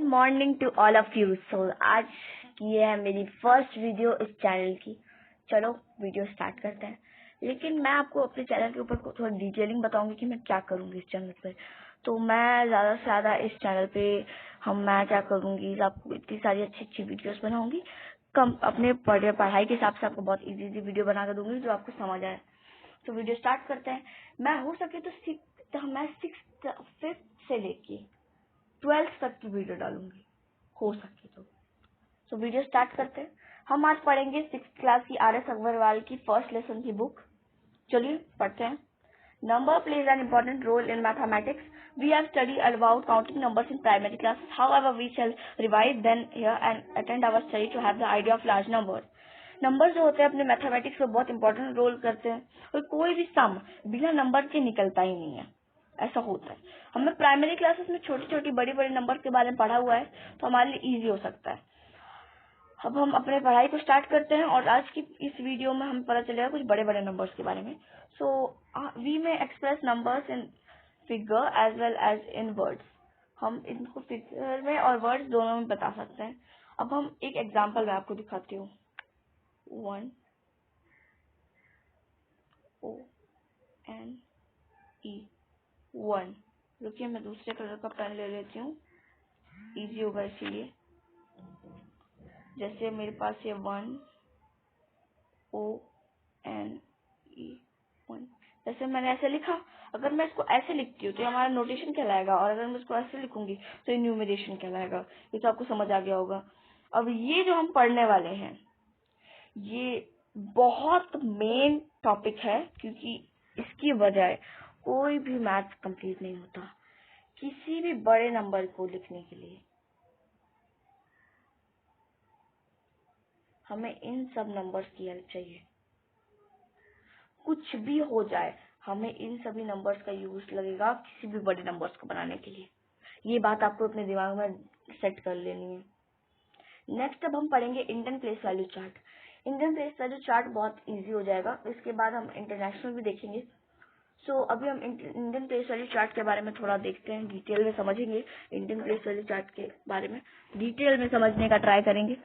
Morning to all of you. So आज की है मेरी फर्स्ट वीडियो इस चैनल की। चलो वीडियो स्टार्ट करते हैं। लेकिन मैं आपको अपने चैनल के ऊपर थोड़ा डिटेलिंग बताऊंगी कि मैं क्या करूंगी इस चैनल पे। तो मैं ज़्यादा से ज़्यादा इस चैनल पे मैं क्या करूंगी, आपको इतनी सारी अच्छी अच्छी वीडियोस बनाऊंगी। कम अपने पढ़ाई के हिसाब से आपको बहुत इजी वीडियो बना कर दूंगी जो आपको समझ आए। तो वीडियो स्टार्ट करते हैं। मैं हो सके तो मैं 6th 5th से लेके 12th तक की वीडियो डालूंगी हो सके तो वीडियो स्टार्ट करते हैं। हम आज पढ़ेंगे 6th क्लास की RS अग्रवाल की फर्स्ट लेसन की बुक। चलिए पढ़ते हैं। Number plays an important role in mathematics. We have studied about counting numbers in primary class. However, we shall revise then here and attend our study to have the idea of large numbers. Number जो होते हैं अपने mathematics में बहुत important role करते हैं और कोई भी सम बिना नंबर के निकलता ही नहीं है, ऐसा होता है। हमने प्राइमरी क्लासेस में छोटी छोटी बड़ी बड़ी नंबर के बारे में पढ़ा हुआ है तो हमारे लिए इजी हो सकता है। अब हम अपने पढ़ाई को स्टार्ट करते हैं और आज की इस वीडियो में हमें पता चलेगा कुछ बड़े बड़े नंबर्स के बारे में। So we may express numbers in figure as well as in words. हम इनको फिगर में और वर्ड्स दोनों में बता सकते हैं। अब हम एक एग्जांपल मैं आपको दिखाती हूँ। 1 O N E 1। रुकिए मैं दूसरे कलर का पेन ले लेती हूँ, इजी होगा इसीलिए। जैसे मेरे पास ये 1 O N E 1, जैसे मैंने ऐसे लिखा। अगर मैं इसको ऐसे लिखती हूँ तो ये हमारा नोटेशन कहलाएगा, और अगर मैं इसको ऐसे लिखूंगी तो ये न्यूमरेशन कहलाएगा। ये तो आपको समझ आ गया होगा। अब ये जो हम पढ़ने वाले हैं ये बहुत मेन टॉपिक है, क्योंकि इसकी वजह कोई भी मैथ कंप्लीट नहीं होता। किसी भी बड़े नंबर को लिखने के लिए हमें इन सब नंबर्स की हेल्प चाहिए। कुछ भी हो जाए हमें इन सभी नंबर्स का यूज लगेगा किसी भी बड़े नंबर्स को बनाने के लिए। ये बात आपको अपने दिमाग में सेट कर लेनी है। नेक्स्ट अब हम पढ़ेंगे Indian place value chart. Indian place value chart बहुत इजी हो जाएगा। इसके बाद हम इंटरनेशनल भी देखेंगे। सो अभी हम इंडियन प्लेस वैल्यू चार्ट के बारे में थोड़ा देखते हैं, डिटेल में समझेंगे। इंडियन प्लेस वैल्यू चार्ट के बारे में डिटेल में समझने का ट्राई करेंगे।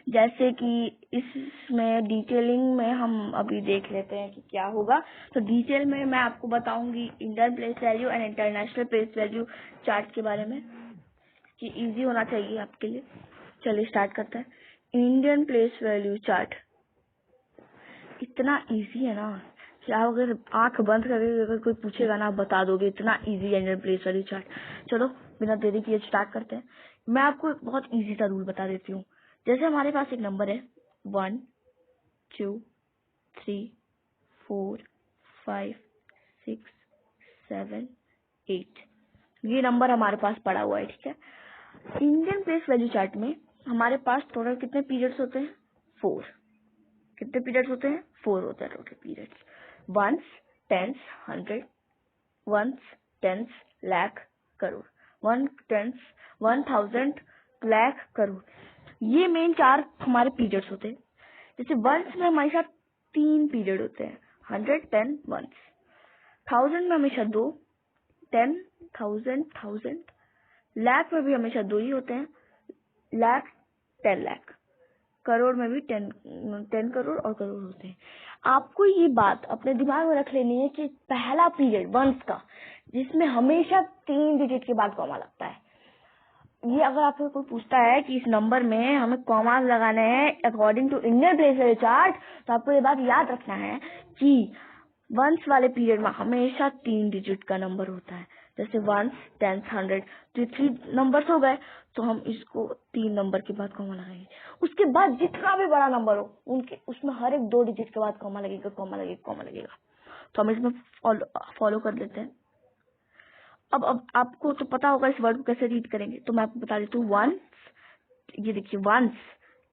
जैसे कि इसमें डिटेलिंग में हम अभी देख लेते हैं कि क्या होगा। तो डिटेल में मैं आपको बताऊंगी Indian place value and international place value chart के बारे में, कि इजी होना चाहिए आपके लिए। चलिए स्टार्ट करते हैं। इंडियन प्लेस वैल्यू चार्ट इतना इजी है ना कि आप अगर आंख बंद करके अगर कोई पूछेगा ना आप बता दोगे, इतना इजी है इंडियन प्लेस वैल्यू चार्ट। चलो बिना देरी किए स्टार्ट करते हैं। मैं आपको एक बहुत इजी सा रूल बता देती हूँ। जैसे हमारे पास एक नंबर है 1 2 3 4 5 6 7 8। ये नंबर हमारे पास पड़ा हुआ है, ठीक है। इंडियन प्लेस वैल्यू चार्ट में हमारे पास टोटल कितने पीरियड्स होते हैं? 4। कितने पीरियड्स होते हैं? 4 होते हैं total periods. Ones, tens, 100, ones, tens, lakh, crore, 1 tens, 1000, lakh, crore. ये मेन 4 हमारे पीरियड्स होते हैं। जैसे वंस में हमारे साथ 3 पीरियड होते हैं, 100, 10, वंस। 1000 में हमेशा 2, 10, 1000, लाख में भी हमेशा 2 ही होते हैं, लाख, 10 लाख। करोड़ में भी 10 करोड़ और करोड़ होते हैं। आपको ये बात अपने दिमाग में रख लेनी है कि पहला पीरियड वंस का, जिसमें हमेशा 3 डिजिट के बाद कॉमा लगता है। ये अगर आपको कोई पूछता है कि इस नंबर में हमें कॉमा लगाने हैं according to Indian place value chart, तो आपको ये बात याद रखना है कि वंस वाले पीरियड में हमेशा 3 डिजिट का नंबर होता है। जैसे वंस, 10, 100, तो 3 नंबर्स हो गए, तो हम इसको 3 नंबर के बाद कॉमा लगाएंगे। उसके बाद जितना भी बड़ा नंबर हो उनके उसमें हर एक 2 डिजिट के बाद कॉमा लगेगा, कॉमा लगेगा, कॉमा लगेगा। तो हम इसमें फॉलो कर लेते हैं। अब आपको तो पता होगा इस वर्ड को कैसे रीड करेंगे, तो मैं आपको बता देती हूँ। वंस, ये देखिए, वंस,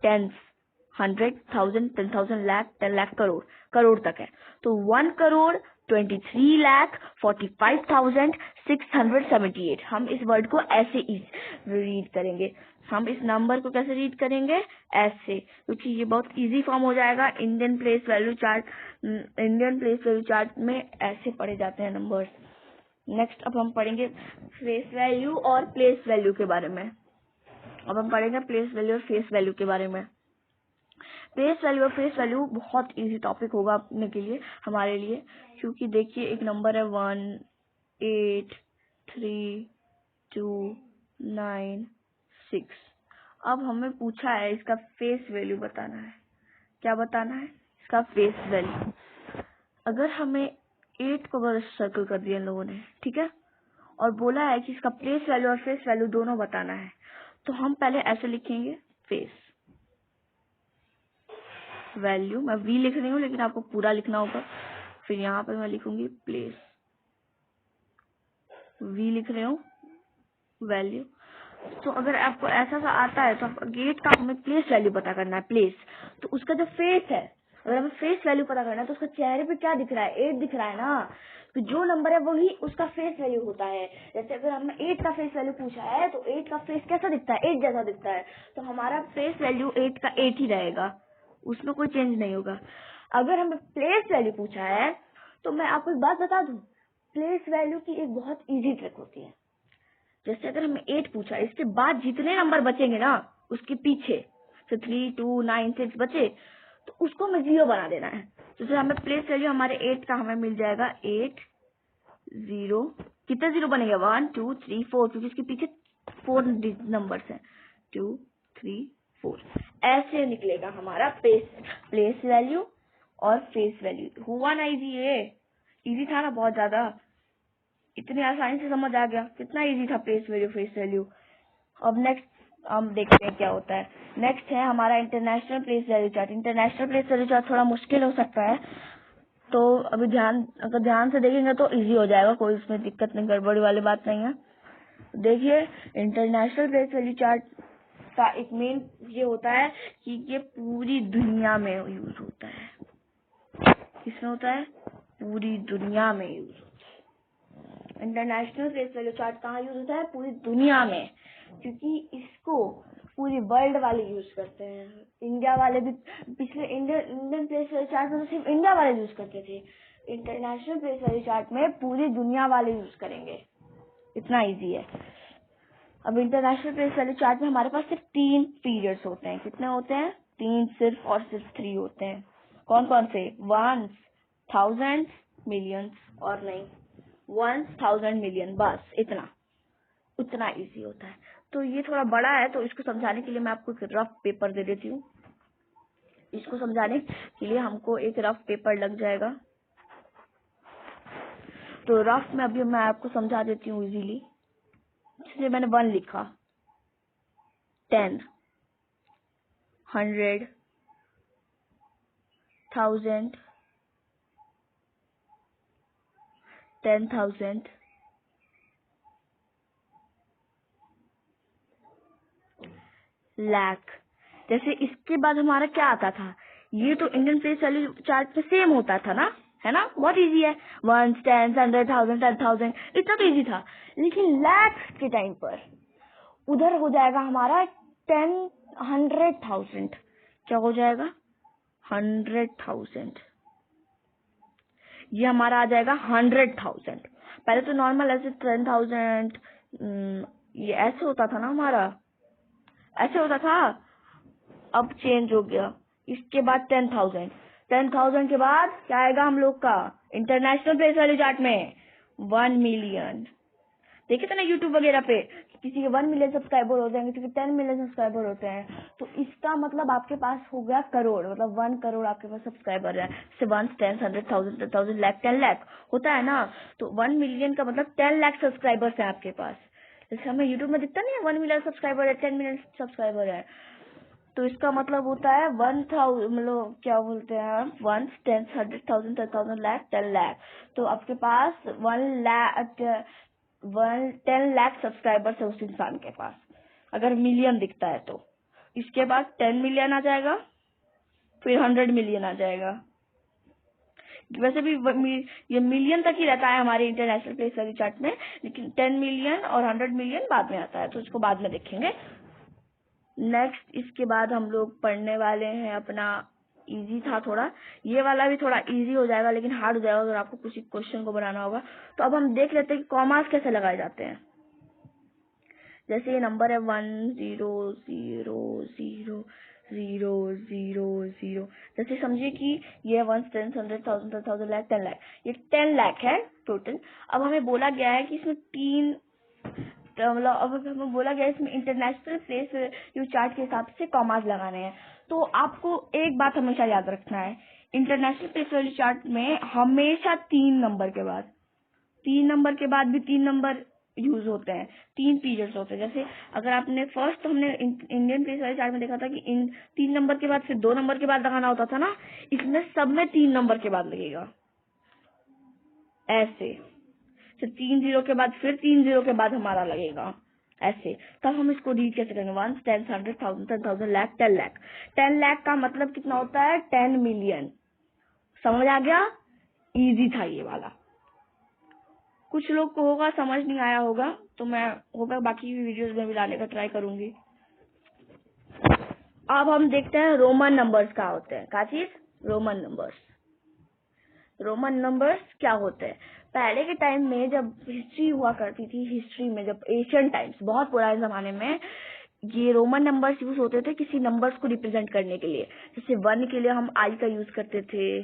टेंस, 100, 1000, 10,000, लाख, 10 लाख, करोड़, करोड़ तक है। तो 1 करोड़ 23,45,678। हम इस वर्ड को ऐसे रीड करेंगे। हम इस नंबर को कैसे रीड करेंगे? ऐसे, क्योंकि ये बहुत इजी फॉर्म हो जाएगा। इंडियन प्लेस वैल्यू चार्ट में ऐसे पढ़े जाते हैं नंबर्स। नेक्स्ट अब हम पढ़ेंगे फेस वैल्यू और प्लेस वैल्यू के बारे में। अब हम पढ़ेंगे प्लेस वैल्यू और फेस वैल्यू के बारे में। प्लेस वैल्यू और फेस वैल्यू बहुत इजी टॉपिक होगा अपने के लिए, हमारे लिए, क्योंकि देखिए एक नंबर है 1 8 3 2 9 6। अब हमें पूछा है इसका फेस वैल्यू बताना है। क्या बताना है? इसका फेस वैल्यू। अगर हमें 8 को अगर सर्कल कर दिया इन लोगों ने, ठीक है, और बोला है कि इसका प्लेस वैल्यू और फेस वैल्यू दोनों बताना है, तो हम पहले ऐसे लिखेंगे फेस वैल्यू। मैं वी लिख रही हूँ लेकिन आपको पूरा लिखना होगा। फिर यहाँ पर मैं लिखूंगी प्लेस, वी लिख रही हूँ वैल्यू। तो अगर आपको ऐसा सा आता है तो गेट का हमें प्लेस वैल्यू पता करना है, प्लेस। तो उसका जो फेस है, अगर हमें फेस वैल्यू पता करना है तो उसका चेहरे पे क्या दिख रहा है? 8 दिख रहा है ना। तो जो नंबर है वही उसका फेस वैल्यू होता है। जैसे अगर हमें 8 का फेस वैल्यू पूछा है तो 8 का फेस कैसा दिखता है? 8 जैसा दिखता है। तो हमारा फेस वैल्यू 8 का 8 ही रहेगा, उसमें कोई चेंज नहीं होगा। अगर हमें प्लेस वैल्यू पूछा है तो मैं आपको एक बात बता दूं, प्लेस वैल्यू की एक बहुत इजी ट्रिक होती है। जैसे अगर हमें 8 पूछा, इसके बाद जितने नंबर बचेंगे ना उसके पीछे, तो 3 2 9 6 बचे, तो उसको हमें 0 बना देना है। जैसे हमें प्लेस वैल्यू हमारे 8 का हमें मिल जाएगा 8 0। कितने 0 बनेंगे? 1 2 3 4, क्योंकि इसके पीछे 4 नंबर्स हैं। 2 3 4 ऐसे निकलेगा हमारा प्लेस वैल्यू और फेस वैल्यू। हुआ ना इजी? ये इजी था ना बहुत ज्यादा, इतनी आसानी से समझ आ गया। कितना इजी था प्लेस वैल्यू फेस वैल्यू। अब नेक्स्ट हम देखते हैं क्या होता है। नेक्स्ट है हमारा international place value chart. International place value chart थोड़ा मुश्किल हो सकता है, तो अभी अगर ध्यान से देखेंगे तो इजी हो जाएगा, कोई इसमें दिक्कत नहीं, गड़बड़ी वाली बात नहीं है। देखिए इंटरनेशनल प्लेस वैल्यू चार्ट का एक मेन ये होता है कि ये पूरी दुनिया में यूज होता है। किसमें होता है? पूरी दुनिया में यूज होता है। इंटरनेशनल प्लेस वैल्यू चार्ट कहाँ यूज होता है? पूरी दुनिया में, क्योंकि इसको पूरी वर्ल्ड वाले यूज करते हैं। इंडिया वाले भी पिछले इंडियन प्लेस वैल्यू चार्ट में तो सिर्फ इंडिया वाले यूज करते थे। इंटरनेशनल प्लेस वैल्यू चार्ट में पूरी दुनिया वाले यूज करेंगे। इतना इजी है। अब इंटरनेशनल प्लेस वैल्यू चार्ट में हमारे पास सिर्फ 3 पीरियड्स होते हैं। कितने होते हैं? 3 सिर्फ, और सिर्फ 3 होते हैं। कौन कौन से? 1 1000 मिलियंस, और नहीं 1 1000 मिलियन, बस इतना, उतना इजी होता है। तो ये थोड़ा बड़ा है, तो इसको समझाने के लिए मैं आपको एक रफ पेपर दे देती हूँ। इसको समझाने के लिए हमको एक रफ पेपर लग जाएगा। तो रफ में अभी मैं आपको समझा देती हूँ इजीली। इसलिए मैंने 1 लिखा, 10 100 1000 10,000 लाख। जैसे इसके बाद हमारा क्या आता था? ये तो इंडियन प्लेस वैल्यू चार्ट पे सेम होता था ना, है ना? बहुत इजी है, 1 10 100 1000 10,000, इतना तो इजी था। लेकिन लाख के टाइम पर उधर हो जाएगा हमारा 100,000। क्या हो जाएगा? 100,000। ये हमारा आ जाएगा 100,000। पहले तो नॉर्मल ऐसे 10,000 ये ऐसे होता था ना, हमारा ऐसे होता था। अब चेंज हो गया। इसके बाद 10,000। 10,000 के बाद क्या आएगा हम लोग का इंटरनेशनल प्लेस वैल्यू चार्ट में? 1 मिलियन। देखे थे ना यूट्यूब वगैरह पे, किसी के 1 मिलियन सब्सक्राइबर हो जाएंगे, किसी के 10 मिलियन सब्सक्राइबर होते हैं। तो इसका मतलब आपके पास हो गया करोड़, मतलब 1 करोड़ आपके पास सब्सक्राइबर है। जैसे 1 10 100 1000 10,000 लाख 10 लाख होता है ना, तो 1 मिलियन का मतलब 10 लाख सब्सक्राइबर्स है आपके पास। जैसे हमें यूट्यूब में दिखता नहीं है 1 मिलियन सब्सक्राइबर है, 10 मिलियन सब्सक्राइबर है, तो इसका मतलब होता है 1,000, मतलब क्या बोलते हैं 1 10 100,000 10,000 लाख 10 लाख। तो आपके पास 10 लाख सब्सक्राइबर्स है उस इंसान के पास, अगर मिलियन दिखता है तो। इसके बाद 10 मिलियन आ जाएगा, फिर 100 मिलियन आ जाएगा। वैसे भी ये मिलियन तक ही रहता है हमारे इंटरनेशनल प्लेस वैल्यू चार्ट में, लेकिन 10 मिलियन और 100 मिलियन बाद में आता है, तो इसको बाद में देखेंगे। नेक्स्ट इसके बाद हम लोग पढ़ने वाले हैं अपना इजी था थोड़ा, ये वाला भी थोड़ा इजी हो जाएगा लेकिन हार्ड हो जाएगा अगर आपको किसी क्वेश्चन को बनाना होगा। तो अब हम देख लेते हैं कि कॉमास कैसे लगाए जाते हैं। जैसे ये नंबर है 1 0 0 0 0 0 0, जैसे समझिए कि ये 1 10 100 1000 10,000 लाख 10 लाख, ये 10 लाख है टोटल। अब हमें बोला गया है कि इसमें तीन, मतलब अब हमें बोला गया है इसमें इंटरनेशनल प्लेस वैल्यू चार्ट के हिसाब से कॉमास लगाने हैं। तो आपको एक बात हमेशा याद रखना है, इंटरनेशनल प्लेस वैल्यू चार्ट में हमेशा 3 नंबर के बाद, 3 नंबर के बाद भी 3 नंबर यूज होते हैं, 3 पीरियड्स होते हैं। जैसे अगर आपने फर्स्ट, हमने इंडियन प्लेस वैल्यू चार्ट में देखा था कि इन 3 नंबर के बाद फिर 2 नंबर के बाद लगाना होता था ना, इसमें सब में 3 नंबर के बाद लगेगा ऐसे। तो 3 0 के बाद फिर 3 0 के बाद हमारा लगेगा ऐसे। तब हम इसको रीड कैसे करेंगे, 1 10 100 1000 10,000 लाख 10 लाख। 10 लाख का मतलब कितना होता है, 10 मिलियन। समझ आ गया, इजी था ये वाला। कुछ लोग को होगा समझ नहीं आया होगा, तो मैं होगा बाकी वीडियोस में भी लाने का ट्राई करूंगी। अब हम देखते हैं रोमन नंबर्स क्या होते हैं। क्या चीज, रोमन नंबर्स। रोमन नंबर्स क्या होते हैं, पहले के टाइम में जब हिस्ट्री हुआ करती थी, हिस्ट्री में जब एशियन टाइम्स, बहुत पुराने जमाने में, ये रोमन नंबर्स यूज होते थे किसी नंबर्स को रिप्रेजेंट करने के लिए। जैसे 1 के लिए हम आई का यूज करते थे,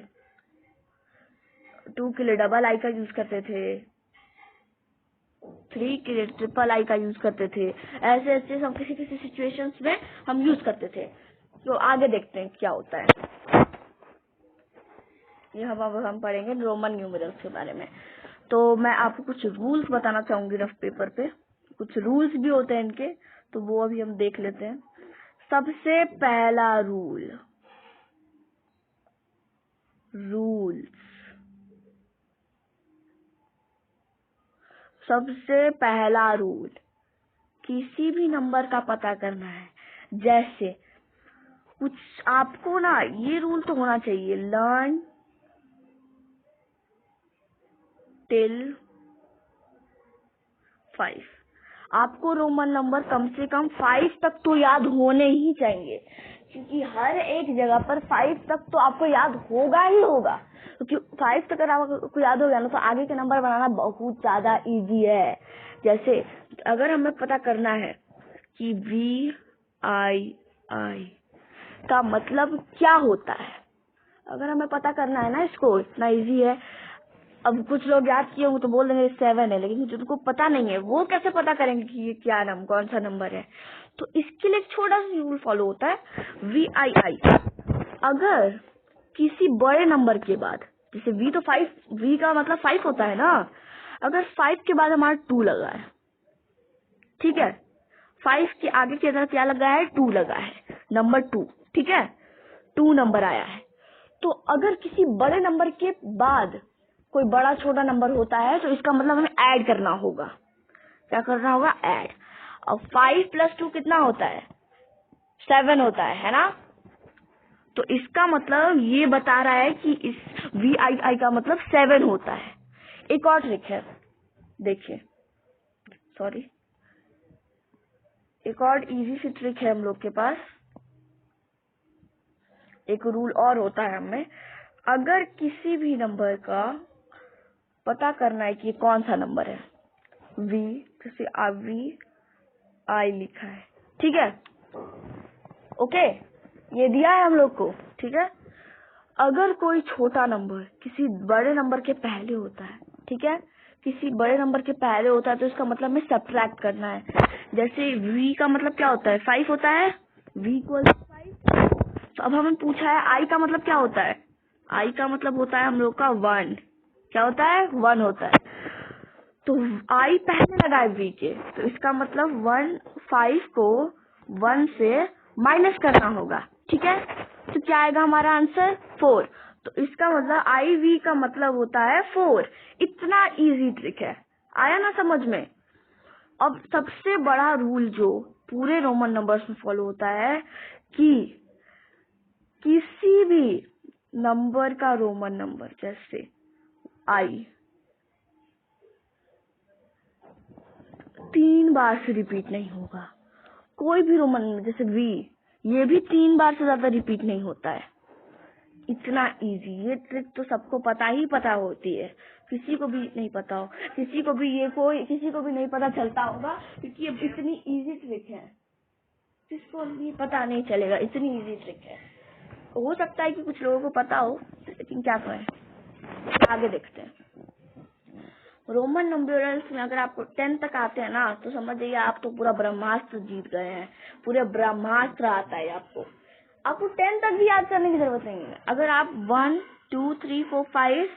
2 के लिए डबल आई का यूज करते थे, 3 के लिए ट्रिपल आई का यूज करते थे। ऐसे ऐसे हम किसी किसी सिचुएशंस में हम यूज करते थे। तो आगे देखते हैं क्या होता है। ये हम पढ़ेंगे रोमन न्यूमेरल्स के बारे में। तो मैं आपको कुछ रूल्स बताना चाहूंगी रफ पेपर पे, कुछ रूल्स भी होते हैं इनके, तो वो अभी हम देख लेते हैं। सबसे पहला सबसे पहला रूल, किसी भी नंबर का पता करना है। जैसे कुछ आपको ना, ये रूल तो होना चाहिए, लर्न टिल 5। आपको रोमन नंबर कम से कम 5 तक तो याद होने ही चाहिए, क्योंकि हर एक जगह पर 5 तक तो आपको याद होगा ही होगा। क्योंकि 5 तक अगर आपको याद हो गया ना, तो आगे के नंबर बनाना बहुत ज्यादा इजी है। जैसे अगर हमें पता करना है कि VII का मतलब क्या होता है, अगर हमें पता करना है ना, इसको इतना इजी है। अब कुछ लोग याद किए होंगे तो बोल देंगे 7 है, लेकिन जिनको पता नहीं है वो कैसे पता करेंगे कि ये क्या कौन सा नंबर है। तो इसके लिए एक छोटा सा रूल फॉलो होता है, VII। अगर किसी बड़े नंबर के बाद, जैसे V का मतलब 5 होता है ना, अगर 5 के बाद हमारा 2 लगा है, ठीक है, 5 के आगे की तरफ क्या लगा है, 2 लगा है, नंबर 2, ठीक है, 2 नंबर आया है। तो अगर किसी बड़े नंबर के बाद कोई बड़ा छोटा नंबर होता है, तो इसका मतलब हमें ऐड करना होगा। क्या करना होगा, ऐड। अब 5 + 2 कितना होता है, 7 होता है ना। तो इसका मतलब ये बता रहा है कि इस VII का मतलब 7 होता है। एक और ट्रिक है, देखिए, सॉरी, एक और इजी सी ट्रिक है हम लोग के पास। एक रूल और होता है हमें, अगर किसी भी नंबर का पता करना है कि कौन सा नंबर है, जैसे VI लिखा है, ठीक है, ओके, ये दिया है हम लोग को, ठीक है। अगर कोई छोटा नंबर किसी बड़े नंबर के पहले होता है, ठीक है, किसी बड़े नंबर के पहले होता है, तो इसका मतलब हमें सब्ट्रैक्ट करना है। जैसे V का मतलब क्या होता है, 5 होता है, V = 5। तो अब हमें पूछा है I का मतलब क्या होता है, I का मतलब होता है हम लोग का 1। क्या होता है, 1 होता है। तो I पहले लगा है V के, तो इसका मतलब 5 को 1 से माइनस करना होगा, ठीक है। तो क्या आएगा हमारा आंसर, 4। तो इसका मतलब IV का मतलब होता है 4। इतना इजी ट्रिक है, आया ना समझ में। अब सबसे बड़ा रूल जो पूरे रोमन नंबर्स में फॉलो होता है, कि किसी भी नंबर का रोमन नंबर, जैसे I 3 बार से रिपीट नहीं होगा। कोई भी रोमन नंबर जैसे V, ये भी 3 बार से ज्यादा रिपीट नहीं होता है, इतना इजी। ये ट्रिक तो सबको पता होती है, किसी को भी नहीं पता हो, किसी को भी नहीं पता चलता होगा, क्योंकि ये इतनी इजी ट्रिक है, किसको भी पता नहीं चलेगा, इतनी इजी ट्रिक है। हो सकता है कि कुछ लोगों को पता हो, लेकिन क्या करें। आगे देखते हैं। रोमन न्यूमेरल्स में अगर आपको 10 तक आते हैं ना, तो समझ जाइए आप तो पूरा ब्रह्मास्त्र जीत गए हैं। पूरे ब्रह्मास्त्र आता है आपको 10 तक भी याद करने की जरूरत नहीं है। अगर आप 1 2 3 4 5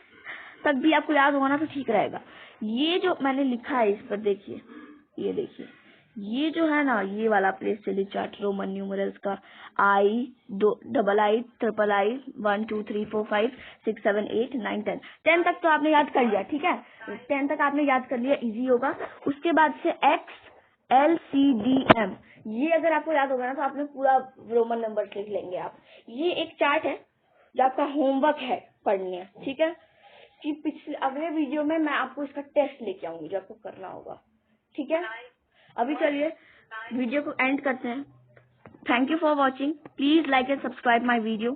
तक भी आपको याद होगा ना, तो ठीक रहेगा। ये जो मैंने लिखा है इस पर देखिए, ये देखिए, ये जो है ना, ये वाला प्लेस चली चार्ट रोमन न्यूमेरल्स का, आई, डबल आई, ट्रिपल आई, 1 2 3 4 5 6 7 8 9 10 तक तो आपने याद कर लिया, ठीक है। 10 तक आपने याद कर लिया, इजी होगा। उसके बाद से XLCDM, ये अगर आपको याद होगा ना, तो आपने पूरा रोमन नंबर लिख लेंगे आप। ये एक चार्ट है जो आपका होमवर्क है, पढ़नी है, ठीक है। कि पिछले अगले वीडियो में मैं आपको इसका टेस्ट लेके आऊंगी जो आपको करना होगा, ठीक है। अभी चलिए वीडियो को एंड करते हैं। Thank you for watching. Please like and subscribe my video.